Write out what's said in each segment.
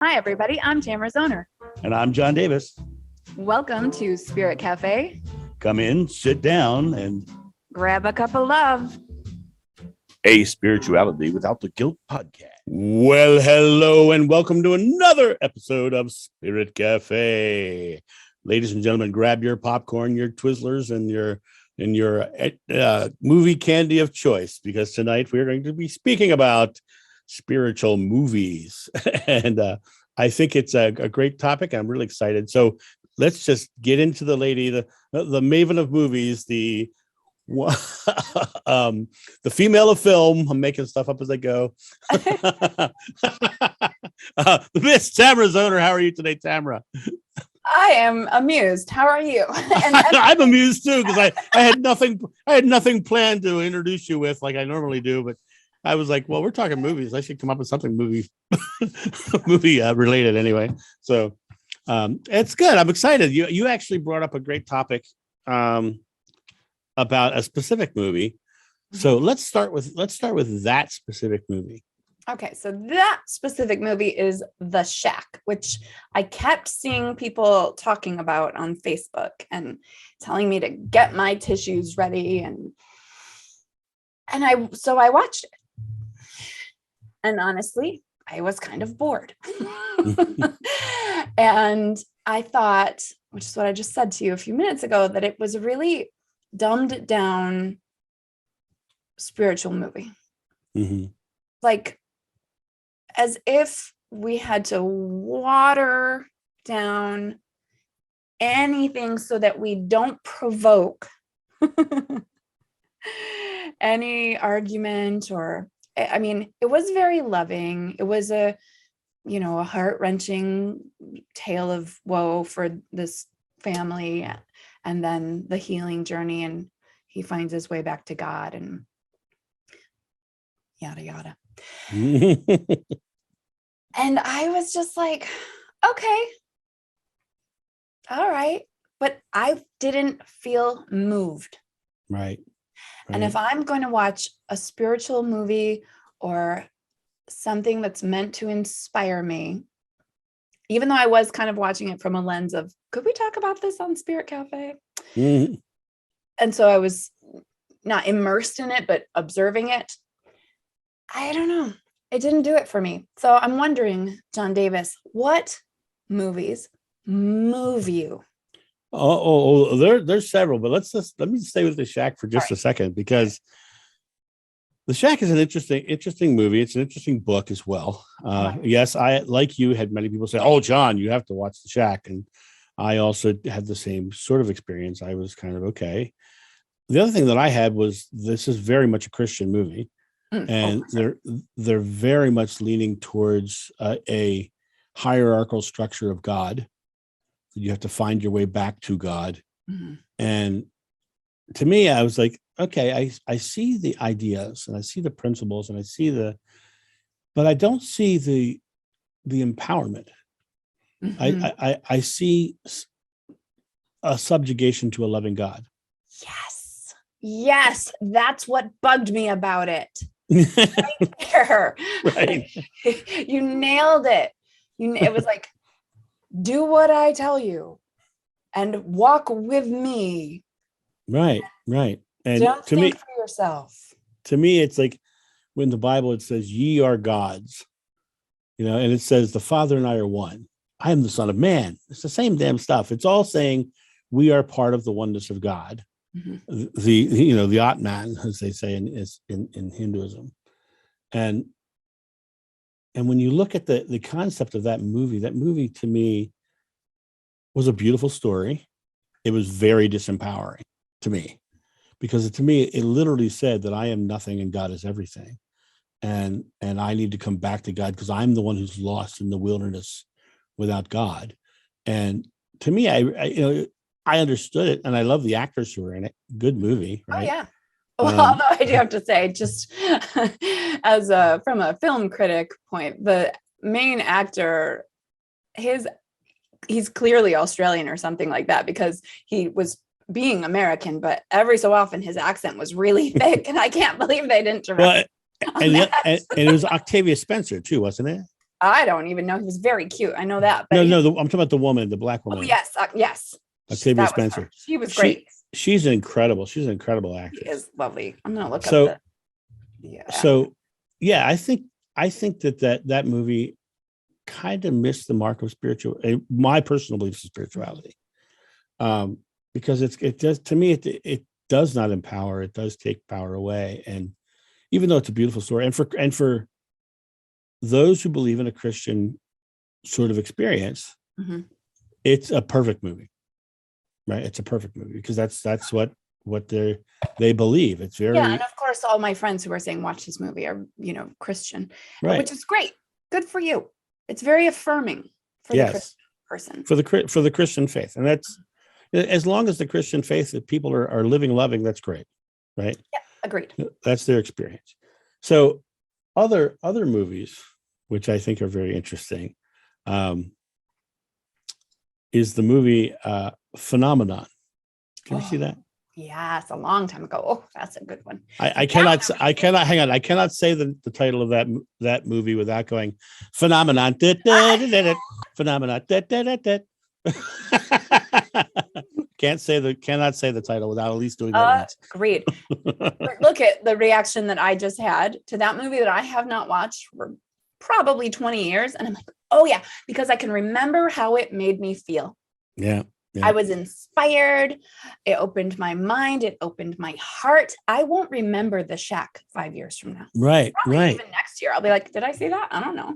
Hi, everybody. I'm Tamara Zoner. And I'm John Davis. Welcome to Spirit Cafe. Come in, sit down, and grab a cup of love. A Spirituality Without the Guilt podcast. Well, hello, and welcome to another episode of Spirit Cafe. Ladies and gentlemen, grab your popcorn, your Twizzlers, and your movie candy of choice, because tonight we're going to be speaking about spiritual movies. And I think it's a great topic. I'm really excited. So let's just get into the lady, the maven of movies, the female of film. I'm making stuff up as I go. Miss Tamara Zoner, how are you today, Tamara? I am amused. How are you? And I'm amused too, because I had nothing planned to introduce you with like I normally do, but I was like, well, we're talking movies. I should come up with something movie related anyway. So it's good. I'm excited. You actually brought up a great topic about a specific movie. So let's start with that specific movie. Okay, so that specific movie is The Shack, which I kept seeing people talking about on Facebook and telling me to get my tissues ready, and I watched it. And honestly, I was kind of bored. And I thought, which is what I just said to you a few minutes ago, that it was a really dumbed down spiritual movie. Mm-hmm. Like, as if we had to water down anything so that we don't provoke any argument or, I mean, it was very loving. It was a heart-wrenching tale of woe for this family, and then the healing journey, and he finds his way back to God, and yada yada. And I was just like, okay, all right, but I didn't feel moved. Right. And if I'm going to watch a spiritual movie or something that's meant to inspire me, even though I was kind of watching it from a lens of, could we talk about this on Spirit Cafe? Mm-hmm. And so I was not immersed in it, but observing it. I don't know. It didn't do it for me. So I'm wondering, John Davis, what movies move you? There's several, but let me stay with The Shack for just a second, because The Shack is an interesting movie. It's an interesting book as well. Yes, I, like you, had many people say, "Oh, John, you have to watch The Shack," and I also had the same sort of experience. I was kind of okay. The other thing that I had was, this is very much a Christian movie, and they're very much leaning towards a hierarchical structure of God. You have to find your way back to God. Mm-hmm. And to me, I was like, okay, I see the ideas and I see the principles and but I don't see the empowerment. Mm-hmm. I see a subjugation to a loving God. Yes, that's what bugged me about it. Right there. Right. You nailed it. It was like, do what I tell you and walk with me. Right. And don't think for yourself. To me, it's like when the Bible, it says, ye are gods, and it says the Father and I are one. I am the Son of Man. It's the same damn stuff. It's all saying we are part of the oneness of God. Mm-hmm. The Atman, as they say in Hinduism. And when you look at the concept of that movie to me was a beautiful story. It was very disempowering to me, because to me, it literally said that I am nothing and God is everything. And I need to come back to God, because I'm the one who's lost in the wilderness without God. And to me, I understood it, and I love the actors who were in it. Good movie, right? Oh, yeah. Well, although I do have to say, just from a film critic point, the main actor, he's clearly Australian or something like that, because he was being American, but every so often his accent was really thick, and I can't believe they didn't direct. And it was Octavia Spencer too, wasn't it? I don't even know. He was very cute. I know that. But No, I'm talking about the woman, the black woman. yes, yes. Octavia Spencer. She was great. She's incredible. She's an incredible actress. She is lovely. I'm gonna look up yeah, I think that movie kind of missed the mark of my personal beliefs of spirituality. Because it does, to me, it does not empower, it does take power away. And even though it's a beautiful story, and for those who believe in a Christian sort of experience, it's a perfect movie, right? It's a perfect movie because that's what they believe. It's very, and of course all my friends who are saying watch this movie are, Christian, right, which is great. Good for you. It's very affirming for the Christian person, for the Christian faith. And that's, as long as the Christian faith that people are living, loving, that's great, right? Yeah, agreed. That's their experience. So other movies, which I think are very interesting, is the movie Phenomenon. Can you see that? Yes, a long time ago. Oh, that's a good one. I cannot hang on. I cannot say the title of that movie without going Phenomenon. Phenomenon. Cannot say the title without at least doing that once. Great. Look at the reaction that I just had to that movie that I have not watched for probably 20 years. And I'm like, oh yeah, because I can remember how it made me feel. Yeah. I was inspired. It opened my mind. It opened my heart. I won't remember The Shack 5 years from now. Right. Probably right. Even next year, I'll be like, did I see that? I don't know.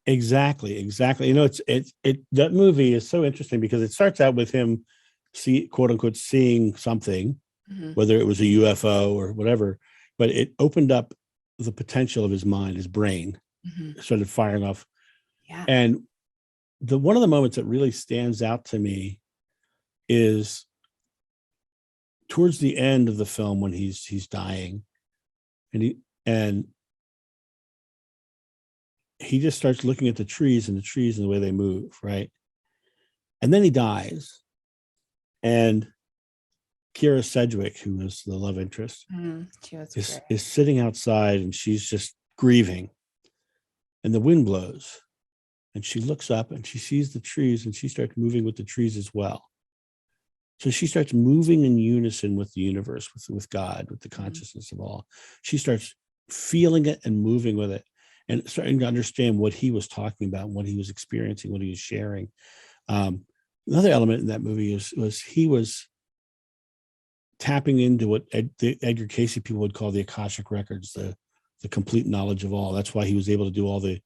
Exactly. That movie is so interesting because it starts out with him quote unquote seeing something, whether it was a UFO or whatever, but it opened up the potential of his mind, his brain started firing off. Yeah. And one of the moments that really stands out to me is towards the end of the film when he's dying, and he just starts looking at the trees and the way they move, right? And then he dies, and Kira Sedgwick, who was the love interest, is sitting outside, and she's just grieving, and the wind blows. And she looks up and she sees the trees and she starts moving with the trees as well. So she starts moving in unison with the universe, with God, with the consciousness of all. She starts feeling it and moving with it and starting to understand what he was talking about, what he was experiencing, what he was sharing. Another element in that movie was he was tapping into what the Edgar Cayce people would call the Akashic records, the complete knowledge of all. That's why he was able to do all the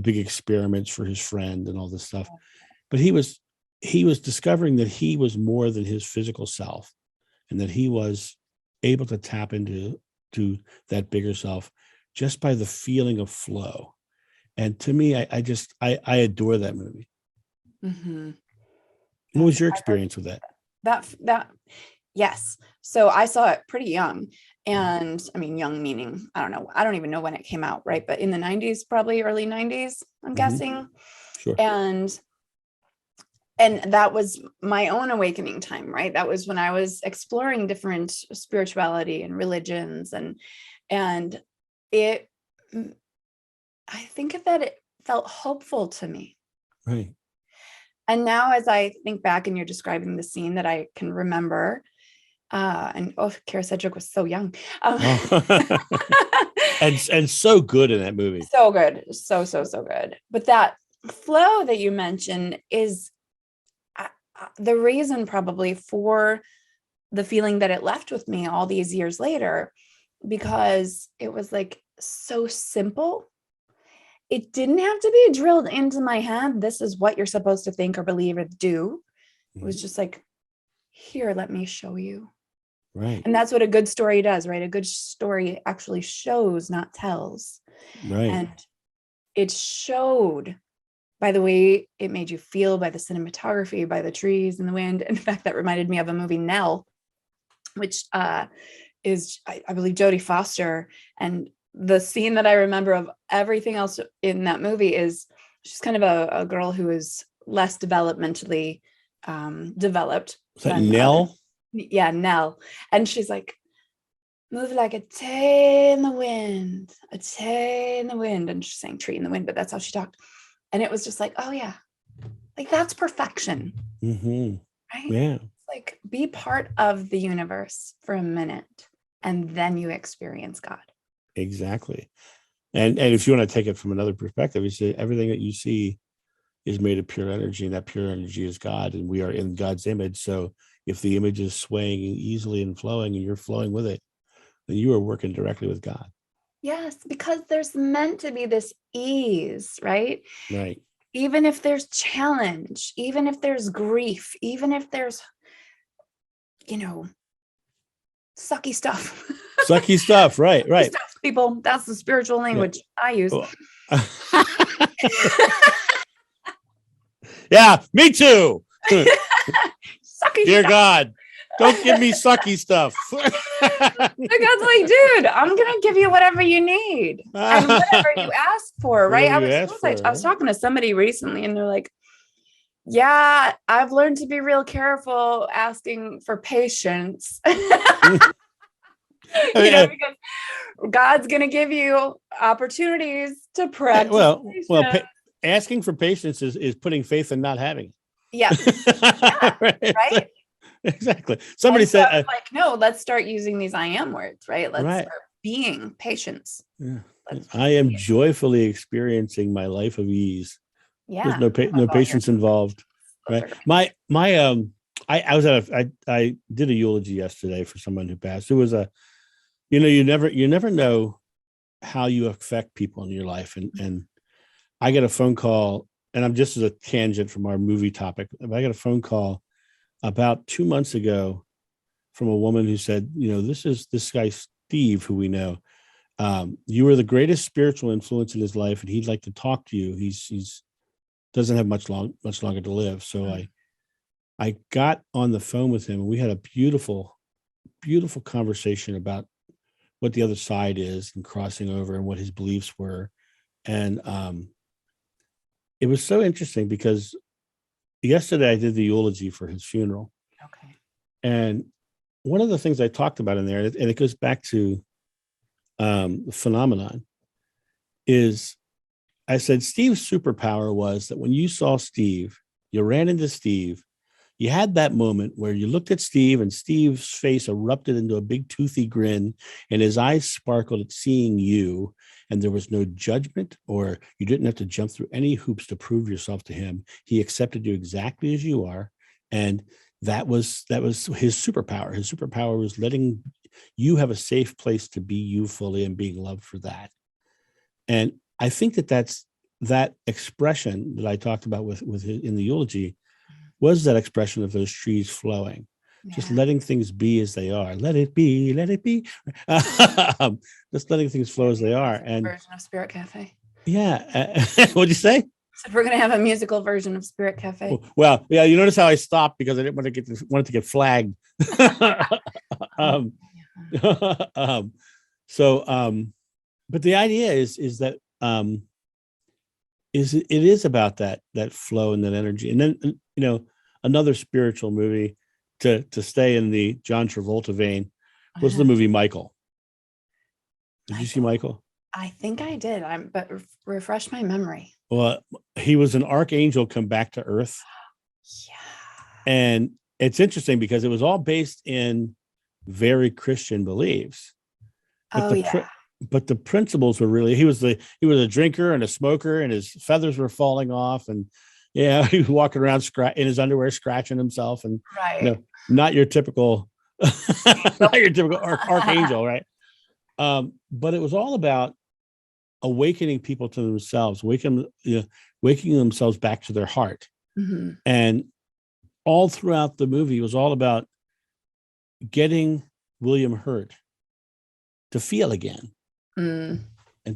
big experiments for his friend and all this stuff. But he was discovering that he was more than his physical self, and that he was able to tap into that bigger self just by the feeling of flow. And to me, I adore that movie. What was your experience with that? That yes. So I saw it pretty young. And I mean, young meaning, I don't know. I don't even know when it came out, right? But in the 90s, probably early 90s, I'm guessing. Sure. And that was my own awakening time, right? That was when I was exploring different spirituality and religions. And I think that it felt hopeful to me. Right. And now as I think back and you're describing the scene that I can remember, Kira Sedgwick was so young. And so good in that movie. So good. So good. But that flow that you mentioned is the reason probably for the feeling that it left with me all these years later, because it was like so simple. It didn't have to be drilled into my head. This is what you're supposed to think or believe or do. It was just like, here, let me show you. Right. And that's what a good story does, right? A good story actually shows, not tells. Right. And it showed by the way it made you feel, by the cinematography, by the trees and the wind. In fact, that reminded me of a movie, Nell, which is, I believe, Jodie Foster. And the scene that I remember of everything else in that movie is she's kind of a girl who is less developmentally developed. Is that Nell? Yeah, Nell. And she's like, move like a tay in the wind, a tay in the wind. And she's saying tree in the wind, but that's how she talked. And it was just like, oh yeah, like that's perfection, Mm-hmm. right? Yeah, Like be part of the universe for a minute and then you experience God. exactly. And if you want to take it from another perspective, you say everything that you see is made of pure energy, and that pure energy is God, and we are in God's image. So if the image is swaying easily and flowing, and you're flowing with it, then you are working directly with God. Yes, because there's meant to be this ease, right? Right. Even if there's challenge, even if there's grief, even if there's, sucky stuff. Sucky stuff. Right. Sucky Right. stuff, people. That's the spiritual Yeah. language I use. Oh. Yeah, me too. Sucky Dear stuff. God, don't give me sucky stuff. God's like, dude, I'm gonna give you whatever you need and whatever you ask for, right? I was talking to somebody recently, and they're like, "Yeah, I've learned to be real careful asking for patience." Because God's gonna give you opportunities to practice. Asking for patience is putting faith in not having. Yeah. Right. Exactly. Somebody said, like, no, let's start using these I am words, right? Let's right. start being patience. Yeah. I am joyfully experiencing my life of ease. Yeah. There's no patience involved. Right. I did a eulogy yesterday for someone who passed. It was you never know how you affect people in your life. And I get a phone call, and I'm just as a tangent from our movie topic. I got a phone call about 2 months ago from a woman who said, this guy, Steve, who we know, you were the greatest spiritual influence in his life, and he'd like to talk to you. He's doesn't have much longer to live. So I got on the phone with him, and we had a beautiful, beautiful conversation about what the other side is and crossing over and what his beliefs were. And it was so interesting because yesterday I did the eulogy for his funeral. Okay. And one of the things I talked about in there, and it goes back to the phenomenon, is I said Steve's superpower was that when you saw Steve, you ran into Steve, you had that moment where you looked at Steve and Steve's face erupted into a big toothy grin and his eyes sparkled at seeing you, and there was no judgment, or you didn't have to jump through any hoops to prove yourself to him. He accepted you exactly as you are. And that was his superpower. His superpower was letting you have a safe place to be you fully and being loved for that. And I think that's that expression that I talked about with in the eulogy was that expression of those trees flowing, just letting things be as they are. Let it be, let it be. Just letting things flow as they are. And version of Spirit Cafe. Yeah. What'd you say? So we're going to have a musical version of Spirit Cafe. Well, yeah, you notice how I stopped because I didn't want to get flagged. But the idea is that it is about that flow and that energy. And then another spiritual movie to stay in the John Travolta vein was the movie Michael. Did you see Michael? I think I did. But refresh my memory. Well, he was an archangel come back to Earth. Yeah. And it's interesting because it was all based in very Christian beliefs. But the principles were really, he was a drinker and a smoker, and his feathers were falling off, and he was walking around in his underwear, scratching himself, and not your typical archangel, right? But it was all about awakening people to themselves, waking themselves back to their heart. Mm-hmm. And all throughout the movie was all about getting William Hurt to feel again and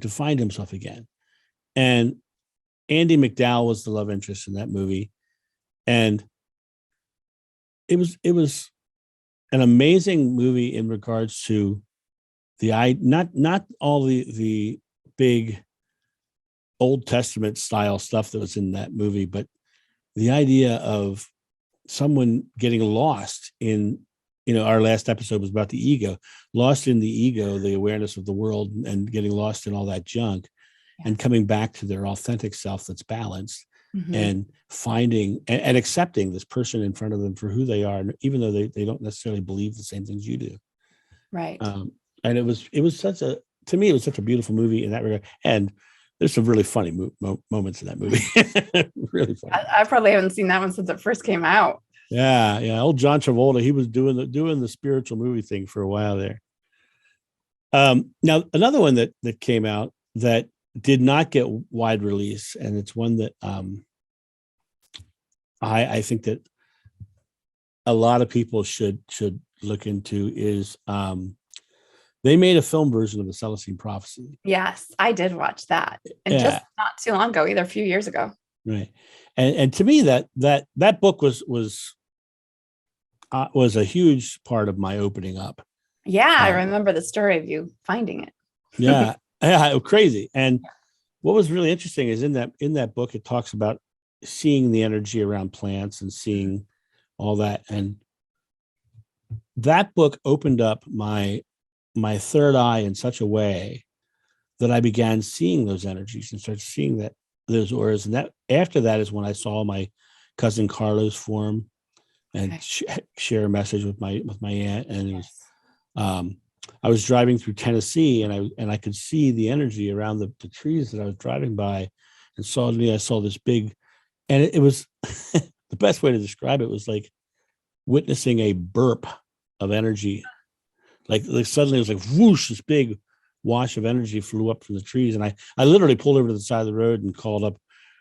to find himself again. And Andy McDowell was the love interest in that movie. And it was an amazing movie in regards to not all the big Old Testament style stuff that was in that movie, but the idea of someone getting lost in our last episode was about the ego, lost in the ego, the awareness of the world, and getting lost in all that junk, and coming back to their authentic self that's balanced, and finding and accepting this person in front of them for who they are, even though they don't necessarily believe the same things you do. Right. And it was to me, it was such a beautiful movie in that regard. And there's some really funny moments in that movie. Really funny. I probably haven't seen that one since it first came out. Yeah. Old John Travolta, he was doing the spiritual movie thing for a while there. Now another one that came out that did not get wide release, and it's one that I think that a lot of people should look into, is they made a film version of the Celestine Prophecy. Yes, I did watch that, and just not too long ago, either a few years ago. Right, and to me that book was a huge part of my opening up. Yeah, I remember the story of you finding it. Yeah, crazy. And what was really interesting is in that book, it talks about seeing the energy around plants and seeing all that, and that book opened up my third eye in such a way that I began seeing those energies and started seeing those auras. And that after that is when I saw my cousin Carlos form and share a message with my aunt. And it was, I was driving through Tennessee, and I could see the energy around the trees that I was driving by, and suddenly I saw this big, and it was the best way to describe it was like witnessing a burp of energy. Like suddenly it was like whoosh, this big wash of energy flew up from the trees. And I literally pulled over to the side of the road and called up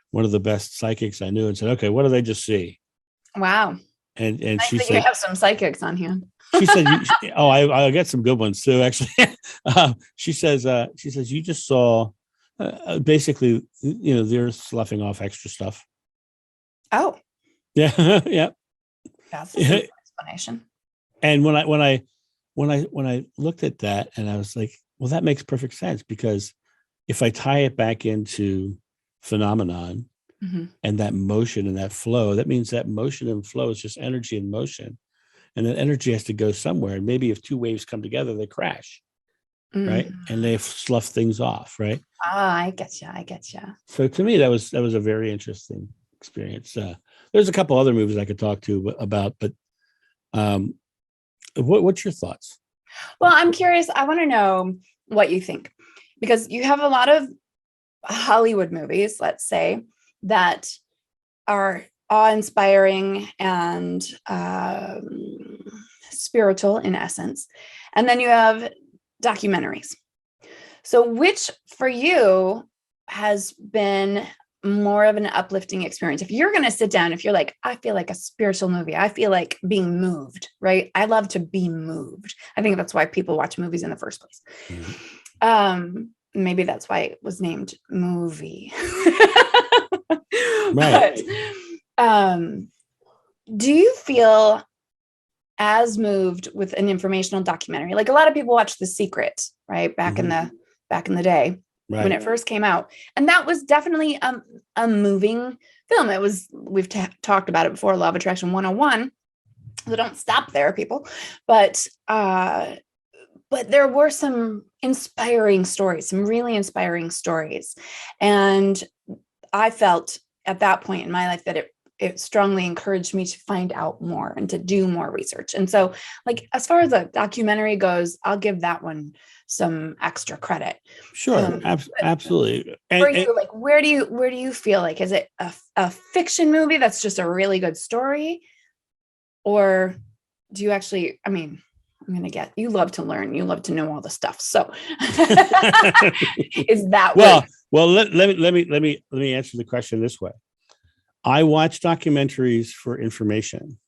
one of the best psychics I knew and said, okay, what did I just see? Wow. And nice she that said, you have some psychics on hand. She said, I get some good ones too, actually. She says, you just saw basically, they're sloughing off extra stuff. Oh. Yeah. Yeah. That's a simple explanation. And when I looked at that, and I was like, well, that makes perfect sense, because if I tie it back into phenomenon and that motion and that flow, that means that motion and flow is just energy in motion, and that energy has to go somewhere. And maybe if two waves come together, they crash, right? And they slough things off, right? I get you. So to me, that was a very interesting experience. There's a couple other movies I could talk to about, but what's your thoughts? Well, I'm curious. I want to know what you think, because you have a lot of Hollywood movies, let's say, that are awe-inspiring and spiritual in essence. And then you have documentaries. So which for you has been more of an uplifting experience? If you're going to sit down, if you're like, I feel like a spiritual movie, I feel like being moved, right? I love to be moved. I think that's why people watch movies in the first place. Maybe that's why it was named movie. Right. But do you feel as moved with an informational documentary? Like a lot of people watch The Secret, right? Back in the day. Right. When it first came out. And that was definitely a moving film. It was, we've talked about it before, Law of Attraction 101. So don't stop there, people. But there were some inspiring stories, some really inspiring stories. And I felt at that point in my life that it strongly encouraged me to find out more and to do more research. And so, like, as far as a documentary goes, I'll give that one some extra credit. Sure. Absolutely. For you, like, where do you feel like, is it a fiction movie that's just a really good story? Or do you actually, I mean, you love to learn, you love to know all the stuff. So is that well, let me answer the question this way. I watch documentaries for information.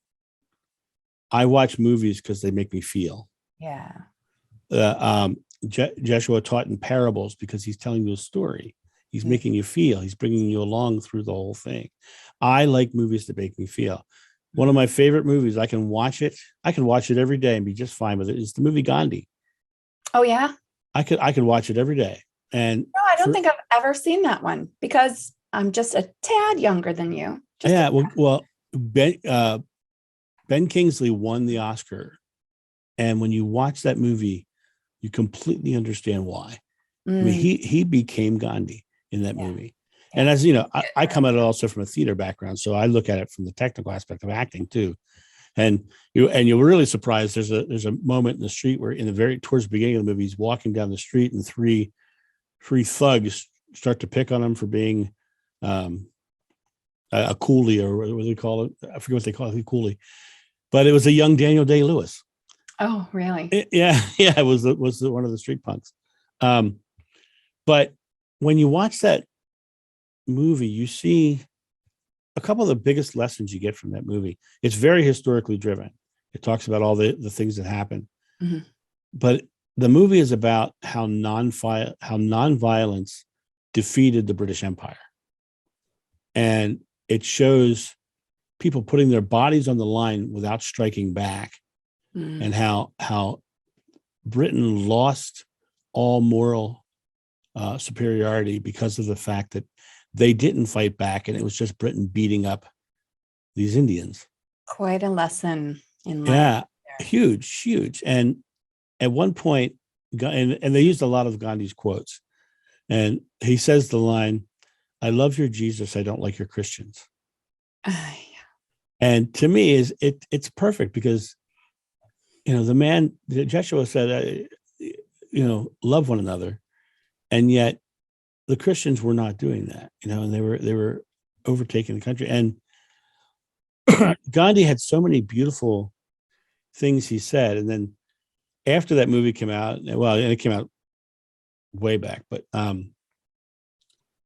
I watch movies because they make me feel. Yeah. Joshua taught in parables because he's telling you a story. He's making you feel. He's bringing you along through the whole thing. I like movies that make me feel. One of my favorite movies, I can watch it every day and be just fine with it, is the movie Gandhi. Oh yeah. I could watch it every day. And no, I don't think I've ever seen that one because I'm just a tad younger than you. Ben Kingsley won the Oscar And when you watch that movie, you completely understand why. I mean, Mm, he became Gandhi in that yeah. movie. And Yeah. as you know, I come at it also from a theater background, so I look at it from the technical aspect of acting too. And you're really surprised. There's a moment in the street where towards the beginning of the movie, he's walking down the street and three thugs start to pick on him for being a coolie, or what do they call it? I forget what they call it, coolie. But it was a young Daniel Day-Lewis. Oh, really? Yeah, it was one of the street punks. But when you watch that movie, you see a couple of the biggest lessons you get from that movie. It's very historically driven. It talks about all the things that happen. Mhm. But the movie is about how nonviolence defeated the British Empire. And it shows people putting their bodies on the line without striking back, and how Britain lost all moral superiority because of the fact that they didn't fight back, and it was just Britain beating up these Indians. Quite a lesson in life. Yeah, There. huge. And at one point, and they used a lot of Gandhi's quotes, and he says the line, "I love your Jesus, I don't like your Christians." Yeah. And to me, it's perfect, because the man, Joshua said, love one another, and yet the Christians were not doing that, and they were overtaking the country. And Gandhi had so many beautiful things he said. And then after that movie came out, and it came out way back, but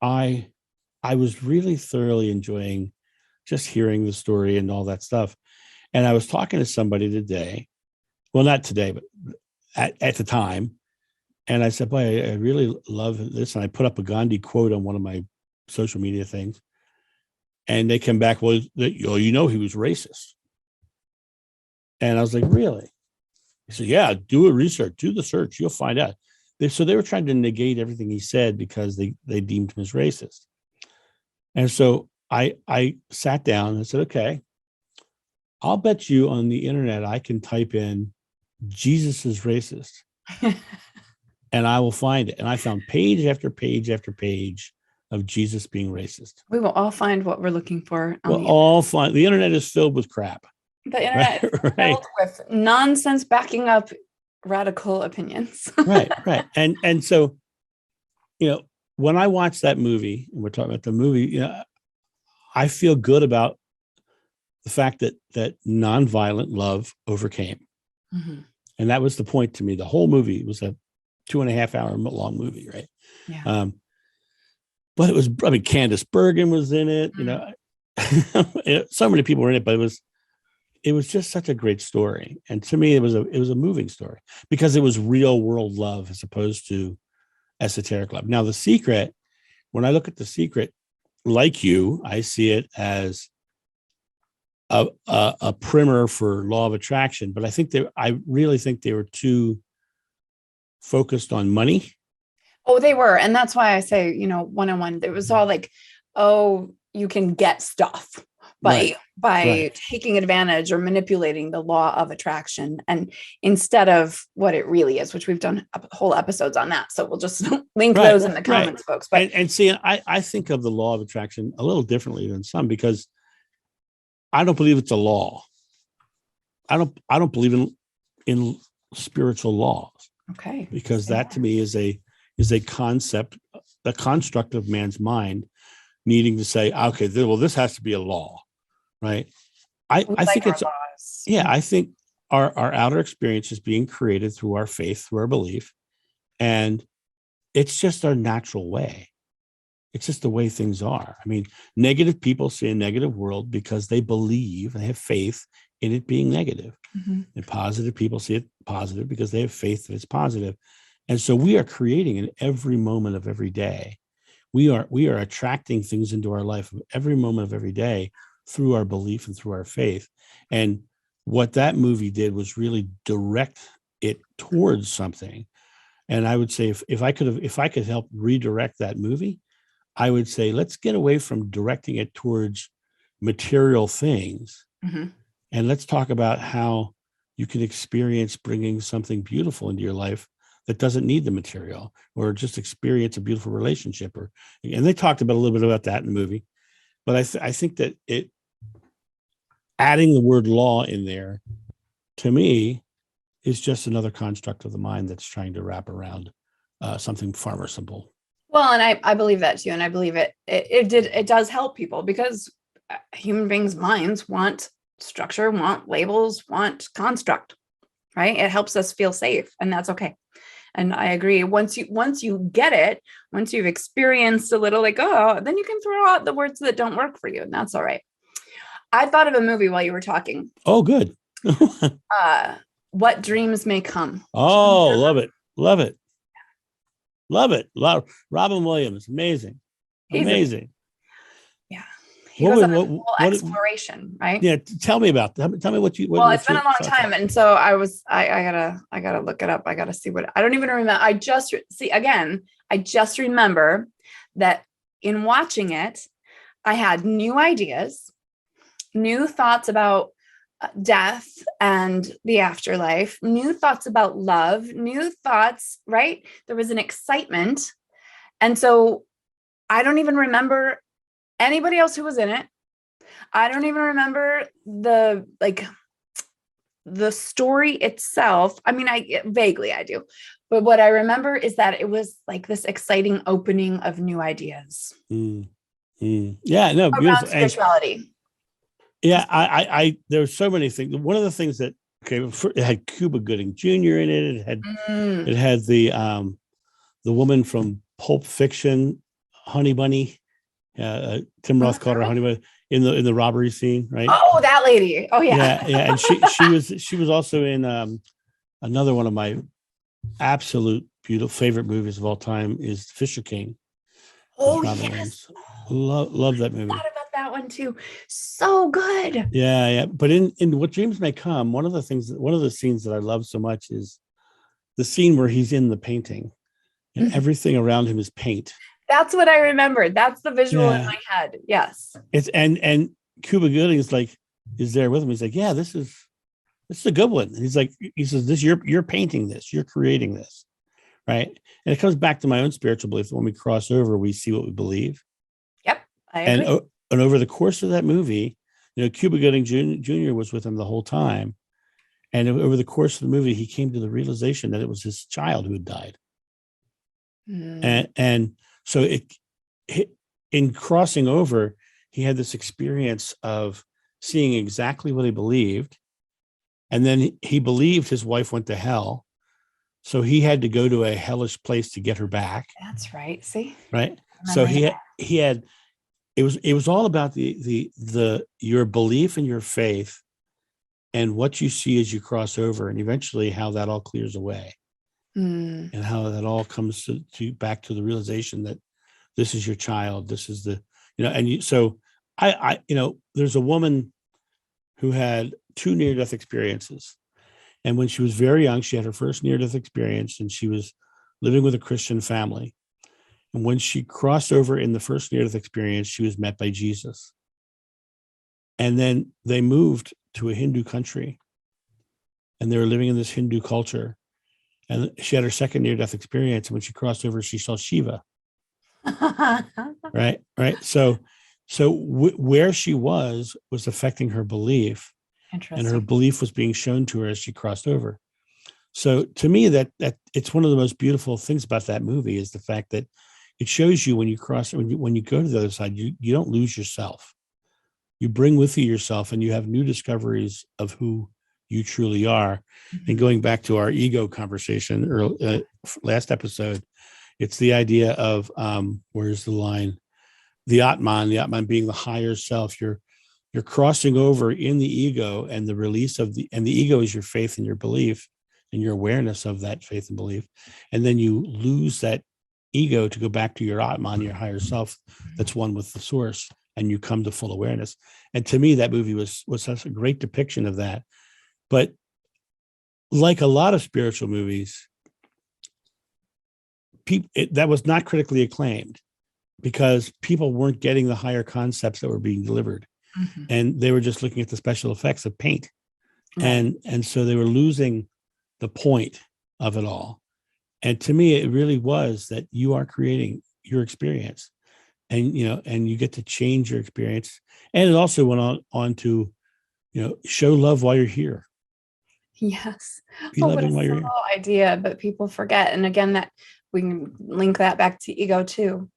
I was really thoroughly enjoying just hearing the story and all that stuff. And I was talking to somebody today, well, not today, but at the time. And I said, boy, I really love this. And I put up a Gandhi quote on one of my social media things. And they come back, well, he was racist. And I was like, really? He said, yeah, do the search. You'll find out. So they were trying to negate everything he said because they deemed him as racist. And so I sat down and said, okay, I'll bet you on the internet I can type in Jesus is racist and I will find it. And I found page after page after page of Jesus being racist. We will all find what we're looking for. We'll all find. The internet is filled with crap. The internet is filled with nonsense backing up radical opinions. Right. And so, when I watch that movie, and we're talking about the movie, I feel good about the fact that nonviolent love overcame. Mm-hmm. And that was the point to me. The whole movie was a 2.5 hour long movie, right? Yeah. But it was, Candace Bergen was in it, so many people were in it, but it was just such a great story. And to me, it was a moving story because it was real world love as opposed to esoteric love. Now, The Secret, when I look at The Secret, like you, I see it as a primer for law of attraction, but I really think they were too focused on money. Oh, they were. And that's why I say, one-on-one, it was all like, oh, you can get stuff by taking advantage or manipulating the law of attraction, and instead of what it really is, which we've done whole episodes on that. So we'll just link those in the comments, folks. But and see, I think of the law of attraction a little differently than some, because I don't believe it's a law. I don't believe in spiritual laws. Okay. Because that to me is a concept, the construct of man's mind needing to say, okay, well, this has to be a law, right? I think it's laws. Yeah, I think our outer experience is being created through our faith, through our belief, and it's just our natural way. It's just the way things are. Negative people see a negative world because they believe and have faith in it being negative. Mm-hmm. And positive people see it positive because they have faith that it's positive. And so we are creating in every moment of every day. We are attracting things into our life every moment of every day through our belief and through our faith. And what that movie did was really direct it towards something. And I would say if I could help redirect that movie, I would say, let's get away from directing it towards material things. Mm-hmm. And let's talk about how you can experience bringing something beautiful into your life that doesn't need the material, or just experience a beautiful relationship. And they talked about a little bit about that in the movie. But I think that adding the word law in there, to me, is just another construct of the mind that's trying to wrap around something far more simple. Well, and I believe that too. And I believe it does help people, because human beings' minds want structure, want labels, want construct, right? It helps us feel safe, and that's okay. And I agree. Once you get it, once you've experienced a little, like, oh, then you can throw out the words that don't work for you, and that's all right. I thought of a movie while you were talking. Oh, good. What Dreams May Come. Oh, love it. Love it. Love it. Robin Williams. Amazing. Amazing. Yeah. He goes on a whole exploration, right? Yeah. Tell me about that. Tell me what you. Well, it's been a long time. And so I gotta look it up. I gotta see I don't even remember. I just remember that in watching it, I had new ideas, new thoughts about death and the afterlife, new thoughts about love, new thoughts, right? There was an excitement. And so I don't even remember anybody else who was in it. I don't even remember the story itself. I mean, I do. But what I remember is that it was like this exciting opening of new ideas. Yeah, no, beautiful. Around spirituality. Yeah, I there were so many things. One of the things that it had Cuba Gooding Jr. in it. It had the woman from Pulp Fiction, Honey Bunny. Tim Roth called her Honey Bunny in the robbery scene, right? Oh, that lady. Oh yeah. Yeah, and she was also in another one of my absolute beautiful favorite movies of all time is Fisher King. Oh yes. Love that movie. That one too, so good. Yeah. But in What Dreams May Come, one of the scenes that I love so much is the scene where he's in the painting and everything around him is paint. That's what I remember. That's the visual in my head. Yes. It's and Cuba Gooding is there with him. He's like, yeah, this is a good one. He says, this you're painting this, you're creating this, right? And it comes back to my own spiritual belief. When we cross over, we see what we believe. Yep, I agree. And over the course of that movie, Cuba Gooding Jr. was with him the whole time. And over the course of the movie, he came to the realization that it was his child who had died. And so in crossing over, he had this experience of seeing exactly what he believed. And then he believed his wife went to hell. So he had to go to a hellish place to get her back. That's right. See? Right. So he had it was all about your belief and your faith and what you see as you cross over, and eventually how that all clears away. And how that all comes to back to the realization that this is your child. This is so I there's a woman who had 2 near-death experiences. And when she was very young, she had her first near-death experience, and she was living with a Christian family. And when she crossed over in the first near-death experience, she was met by Jesus. And then they moved to a Hindu country, and they were living in this Hindu culture. And she had her second near-death experience. And when she crossed over, she saw Shiva. Right. So where she was affecting her belief, and her belief was being shown to her as she crossed over. So to me, that it's one of the most beautiful things about that movie is the fact that it shows you when you go to the other side, you don't lose yourself. You bring with you yourself, and you have new discoveries of who you truly are. And going back to our ego conversation last episode, it's the idea of where's the line? The Atman being the higher self. You're crossing over in the ego, and the release of the ego is your faith and your belief and your awareness of that faith and belief. And then you lose that ego to go back to your Atman, your higher self, that's one with the source, and you come to full awareness. And to me, that movie was such a great depiction of that. But like a lot of spiritual movies, that was not critically acclaimed because people weren't getting the higher concepts that were being delivered. And they were just looking at the special effects of paint. Right. And so they were losing the point of it all. And to me, it really was that you are creating your experience, and and you get to change your experience. And it also went on to show love while you're here. Yes. Be Oh, what a loving while you're here. simple idea, but people forget. And again, that we can link that back to ego too.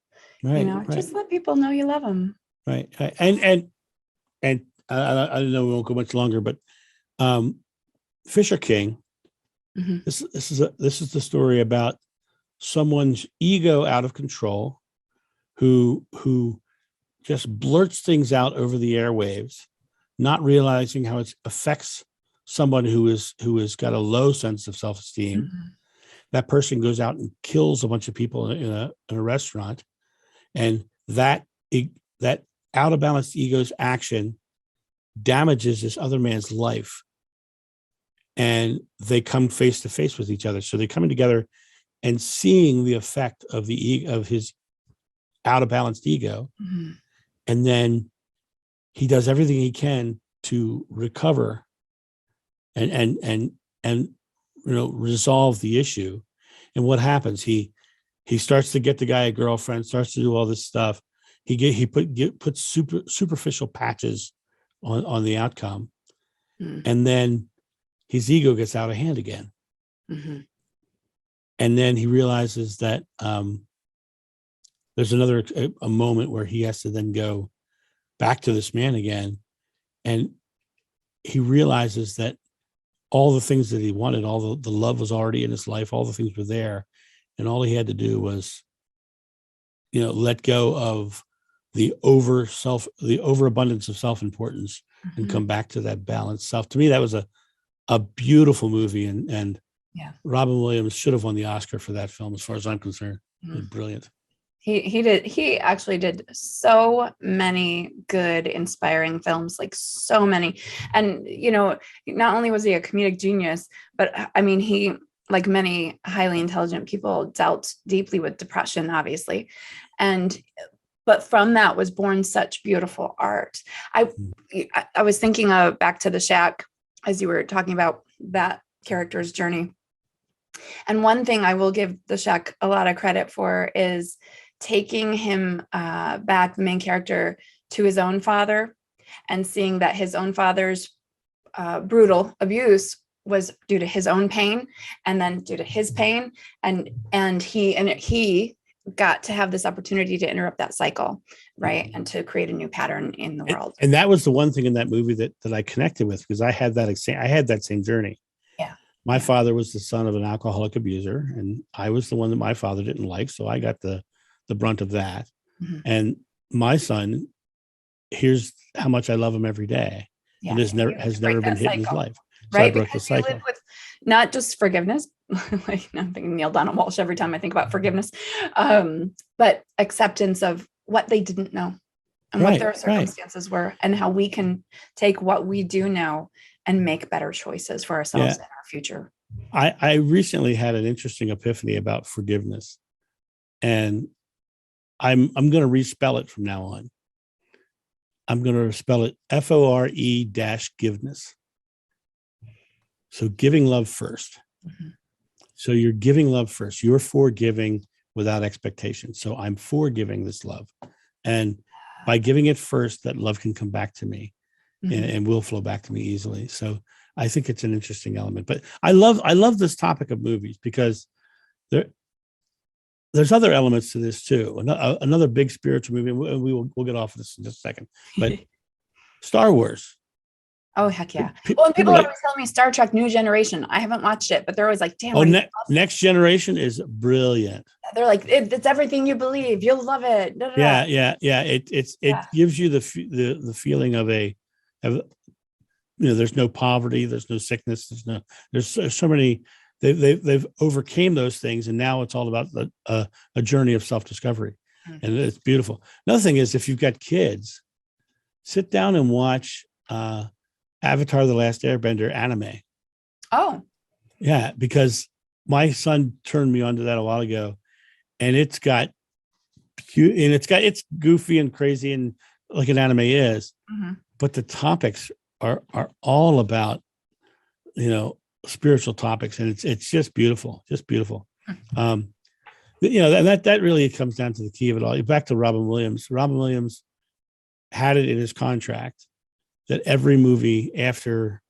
Right, right, Just let people know you love them. right. And I don't know, we won't go much longer, but Fisher King. Mhm. This is the story about someone's ego out of control, who just blurts things out over the airwaves, not realizing how it affects someone who has got a low sense of self-esteem. Mhm. That person goes out and kills a bunch of people in a restaurant, and that out of balance ego's action damages this other man's life, and they come face to face with each other. So they're coming together and seeing the effect of of his out of balanced ego. Mhm. And then he does everything he can to recover and resolve the issue. And what happens? He starts to get the guy a girlfriend, starts to do all this stuff. He puts superficial patches on the outcome, Mhm. and then his ego gets out of hand again. Mhm. And then he realizes that there's a moment where he has to then go back to this man again, and he realizes that all the things that he wanted, all the love was already in his life, all the things were there, and all he had to do was let go of the overabundance of self-importance and Mhm. come back to that balanced self. To me, that was a beautiful movie, and Yeah. Robin Williams should have won the Oscar for that film, as far as I'm concerned. It was Mhm. brilliant. He actually did so many good, inspiring films, like so many. And not only was he a comedic genius, but I mean, he, like many highly intelligent people, dealt deeply with depression, obviously. And but from that was born such beautiful art. I was thinking of back to The Shack as you were talking about that character's journey. And one thing I will give The Shack a lot of credit for is taking him back, the main character, to his own father, and seeing that his own father's brutal abuse was due to his own pain, and then due to his pain, and he got to have this opportunity to interrupt that cycle, right, and to create a new pattern in the world. And that was the one thing in that movie that I connected with, because I had that same journey. Yeah. My father was the son of an alcoholic abuser, and I was the one that my father didn't like, so I got the brunt of that. Mm-hmm. And my son hears how much I love him every day, and has never been hit in his life. So Right, I broke the because you cycle. live with not just forgiveness, like I'm thinking Neil Donald Walsh every time I think about forgiveness, but acceptance of what they didn't know and what their circumstances were, and how we can take what we do know and make better choices for ourselves and our future. I recently had an interesting epiphany about forgiveness, and I'm going to respell it from now on. I'm going to spell it FORE-giveness. So giving love first. Mm-hmm. So you're giving love first. You're forgiving without expectation. So I'm forgiving this love. And by giving it first, that love can come back to me, mm-hmm. and will flow back to me easily. So I think it's an interesting element. But I love this topic of movies, because there's other elements to this too. Another big spiritual movie, and we'll get off of this in just a second. But Star Wars. Oh, heck yeah. Well, and people are always telling me Star Trek New Generation. I haven't watched it, but they're always like, damn. Next Generation is brilliant. They're like, it's everything you believe. You'll love it. Da, da, da. Yeah. It gives you the feeling of there's no poverty, there's no sickness, there's so many, they've overcame those things, and now it's all about a journey of self-discovery. Mm-hmm. And it's beautiful. Another thing is, if you've got kids, sit down and watch Avatar: The Last Airbender anime. Oh, yeah, because my son turned me on to that a while ago, and it's goofy and crazy, and like an anime is, mm-hmm. but the topics are all about spiritual topics, and it's just beautiful, just beautiful. That really comes down to the key of it all. Back to Robin Williams. Robin Williams had it in his contract that every movie after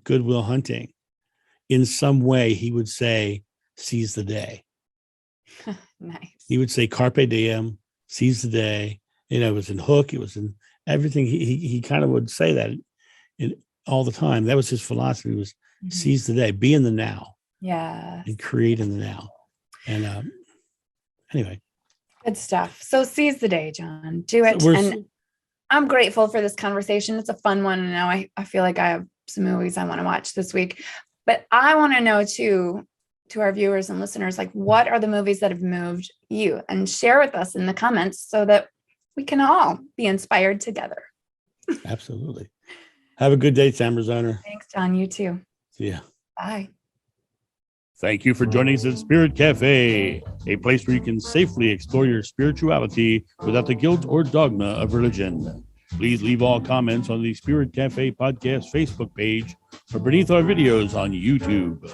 Good Will Hunting, in some way, he would say, "Seize the day." Nice. He would say, "Carpe diem, seize the day." It was in Hook. It was in everything. He kind of would say that all the time. That was his philosophy, was seize the day, be in the now. Yeah. And create in the now. And anyway. Good stuff. So seize the day, John. Do it. And I'm grateful for this conversation. It's a fun one. And now I feel like I have some movies I want to watch this week. But I want to know too, to our viewers and listeners, like, what are the movies that have moved you? And share with us in the comments so that we can all be inspired together. Absolutely. Have a good day, Tamara Zoner. Thanks, John. You too. See ya. Bye. Thank you for joining us at Spirit Cafe, a place where you can safely explore your spirituality without the guilt or dogma of religion. Please leave all comments on the Spirit Cafe podcast Facebook page or beneath our videos on YouTube.